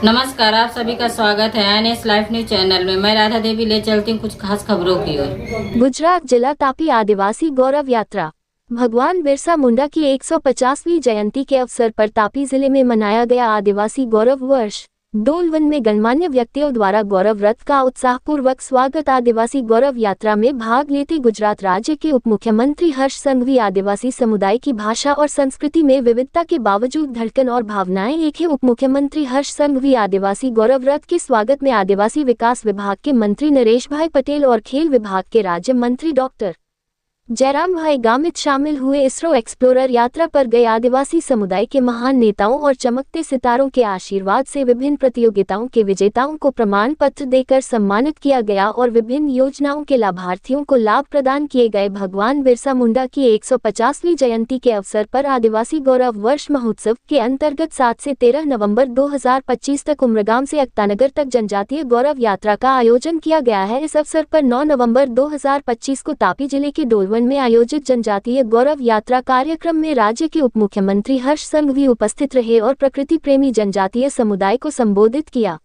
नमस्कार, आप सभी का स्वागत है एनएस लाइव न्यूज चैनल में। मैं राधा देवी ले चलती हूँ कुछ खास खबरों की ओर। गुजरात जिला तापी आदिवासी गौरव यात्रा। भगवान बिरसा मुंडा की 150वीं जयंती के अवसर पर तापी जिले में मनाया गया आदिवासी गौरव वर्ष। डोलवन में गणमान्य व्यक्तियों द्वारा गौरव रथ का उत्साहपूर्वक स्वागत। आदिवासी गौरव यात्रा में भाग लेते गुजरात राज्य के उप मुख्यमंत्री हर्ष संघवी आदिवासी समुदाय की भाषा और संस्कृति में विविधता के बावजूद धड़कन और भावनाएं एक है। उप मुख्यमंत्री हर्ष संघवी आदिवासी गौरव रथ के स्वागत में आदिवासी विकास विभाग के मंत्री नरेश भाई पटेल और खेल विभाग के राज्य मंत्री डॉक्टर जयराम भाई गामित शामिल हुए। इसरो एक्सप्लोरर यात्रा पर गए आदिवासी समुदाय के महान नेताओं और चमकते सितारों के आशीर्वाद से विभिन्न प्रतियोगिताओं के विजेताओं को प्रमाण पत्र देकर सम्मानित किया गया और विभिन्न योजनाओं के लाभार्थियों को लाभ प्रदान किए गए। भगवान बिरसा मुंडा की 150वीं जयंती के अवसर पर आदिवासी गौरव वर्ष महोत्सव के अंतर्गत 7 से 13 नवंबर 2025 तक उमरगाम से अक्तानगर तक जनजातीय गौरव यात्रा का आयोजन किया गया है। इस अवसर पर 9 नवंबर 2025 को तापी जिले के डोलवन में आयोजित जनजातीय गौरव यात्रा कार्यक्रम में राज्य के उप मुख्यमंत्री हर्ष संघवी उपस्थित रहे और प्रकृति प्रेमी जनजातीय समुदाय को संबोधित किया।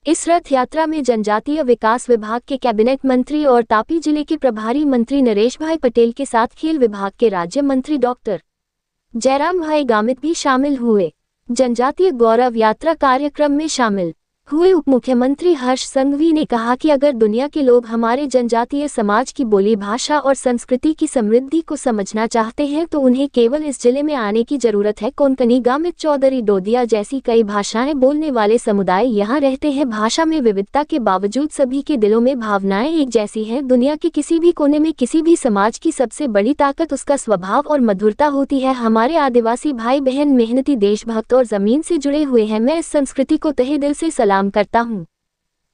इस रथ यात्रा में जनजातीय विकास विभाग के कैबिनेट मंत्री और तापी जिले के प्रभारी मंत्री नरेश भाई पटेल के साथ खेल विभाग के राज्य मंत्री डॉक्टर जयराम भाई गामित भी शामिल हुए। जनजातीय गौरव यात्रा कार्यक्रम में शामिल हुए उप मुख्यमंत्री हर्ष संघवी ने कहा कि अगर दुनिया के लोग हमारे जनजातीय समाज की बोली, भाषा और संस्कृति की समृद्धि को समझना चाहते हैं तो उन्हें केवल इस जिले में आने की जरूरत है। कोंकणी, गामित, चौधरी, डोदिया जैसी कई भाषाएं बोलने वाले समुदाय यहाँ रहते हैं। भाषा में विविधता के बावजूद सभी के दिलों में भावनाएं एक जैसी हैं। दुनिया के किसी भी कोने में किसी भी समाज की सबसे बड़ी ताकत उसका स्वभाव और मधुरता होती है। हमारे आदिवासी भाई बहन मेहनती, देशभक्त और जमीन से जुड़े हुए हैं। मैं इस संस्कृति को तहे दिल से सलाम करता हूं।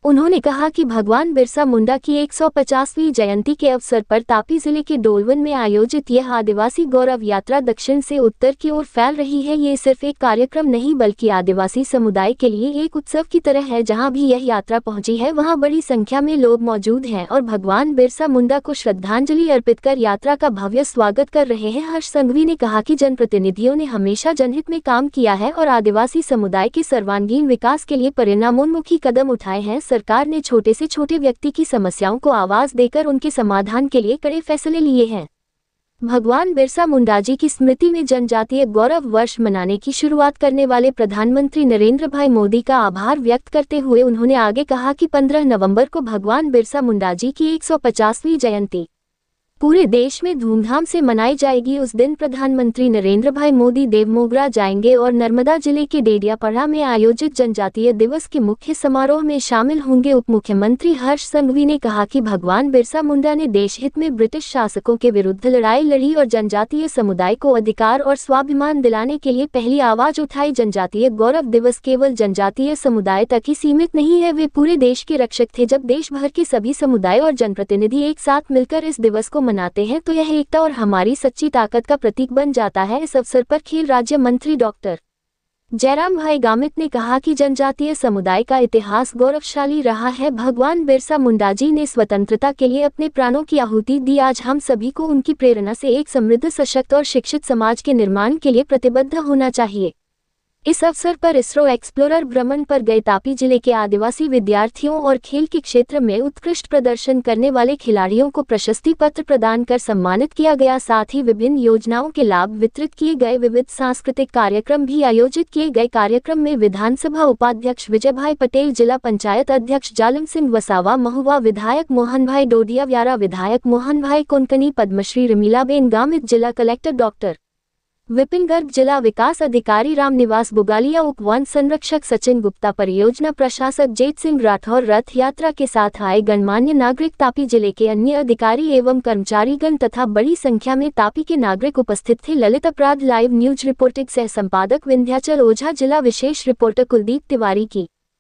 उन्होंने कहा कि भगवान बिरसा मुंडा की 150वीं जयंती के अवसर पर तापी जिले के डोलवन में आयोजित यह आदिवासी गौरव यात्रा दक्षिण से उत्तर की ओर फैल रही है। ये सिर्फ एक कार्यक्रम नहीं बल्कि आदिवासी समुदाय के लिए एक उत्सव की तरह है। जहां भी यह यात्रा पहुंची है वहां बड़ी संख्या में लोग मौजूद हैं और भगवान बिरसा मुंडा को श्रद्धांजलि अर्पित कर यात्रा का भव्य स्वागत कर रहे हैं। हर्ष संघवी ने कहा कि जनप्रतिनिधियों ने हमेशा जनहित में काम किया है और आदिवासी समुदाय के सर्वांगीण विकास के लिए परिणामोन्मुखी कदम उठाए हैं। सरकार ने छोटे से छोटे व्यक्ति की समस्याओं को आवाज देकर उनके समाधान के लिए कड़े फैसले लिए हैं। भगवान बिरसा मुंडा जी की स्मृति में जनजातीय गौरव वर्ष मनाने की शुरुआत करने वाले प्रधानमंत्री नरेंद्र भाई मोदी का आभार व्यक्त करते हुए उन्होंने आगे कहा कि 15 नवंबर को भगवान बिरसा मुंडा जी की 150वीं जयंती पूरे देश में धूमधाम से मनाई जाएगी। उस दिन प्रधानमंत्री नरेंद्र भाई मोदी देवमोगरा जाएंगे और नर्मदा जिले के डेडियापाड़ा में आयोजित जनजातीय दिवस के मुख्य समारोह में शामिल होंगे। उप मुख्यमंत्री हर्ष संघवी ने कहा कि भगवान बिरसा मुंडा ने देश हित में ब्रिटिश शासकों के विरुद्ध लड़ाई लड़ी और जनजातीय समुदाय को अधिकार और स्वाभिमान दिलाने के लिए पहली आवाज उठाई। जनजातीय गौरव दिवस केवल जनजातीय समुदाय तक ही सीमित नहीं है, वे पूरे देश के रक्षक थे। जब देश भर के सभी समुदाय और जनप्रतिनिधि एक साथ मिलकर इस दिवस को मनाते हैं तो यह एकता और हमारी सच्ची ताकत का प्रतीक बन जाता है। इस अवसर पर खेल राज्य मंत्री डॉक्टर जयराम भाई गामित ने कहा कि जनजातीय समुदाय का इतिहास गौरवशाली रहा है। भगवान बिरसा मुंडा जी ने स्वतंत्रता के लिए अपने प्राणों की आहुति दी। आज हम सभी को उनकी प्रेरणा से एक समृद्ध, सशक्त और शिक्षित समाज के निर्माण के लिए प्रतिबद्ध होना चाहिए। इस अवसर पर इसरो एक्सप्लोरर भ्रमण पर गए तापी जिले के आदिवासी विद्यार्थियों और खेल के क्षेत्र में उत्कृष्ट प्रदर्शन करने वाले खिलाड़ियों को प्रशस्ति पत्र प्रदान कर सम्मानित किया गया। साथ ही विभिन्न योजनाओं के लाभ वितरित किए गए। विविध सांस्कृतिक कार्यक्रम भी आयोजित किए गए। कार्यक्रम में विधानसभा उपाध्यक्ष विजय भाई पटेल, जिला पंचायत अध्यक्ष जालम सिंह वसावा, महुआ विधायक मोहन भाई डोडिया, व्यारा विधायक मोहन भाई कोंकणी, पद्मश्री रमीलाबेन गामित, जिला कलेक्टर डॉक्टर विपिन गर्ग, जिला विकास अधिकारी रामनिवास बुगालिया, उप वन संरक्षक सचिन गुप्ता, परियोजना प्रशासक जेत सिंह राठौर, रथ यात्रा के साथ आए गणमान्य नागरिक, तापी जिले के अन्य अधिकारी एवं कर्मचारीगण तथा बड़ी संख्या में तापी के नागरिक उपस्थित थे। ललित अपराध लाइव न्यूज रिपोर्टिंग सह संपादक विंध्याचल ओझा, जिला विशेष रिपोर्टर कुलदीप तिवारी की।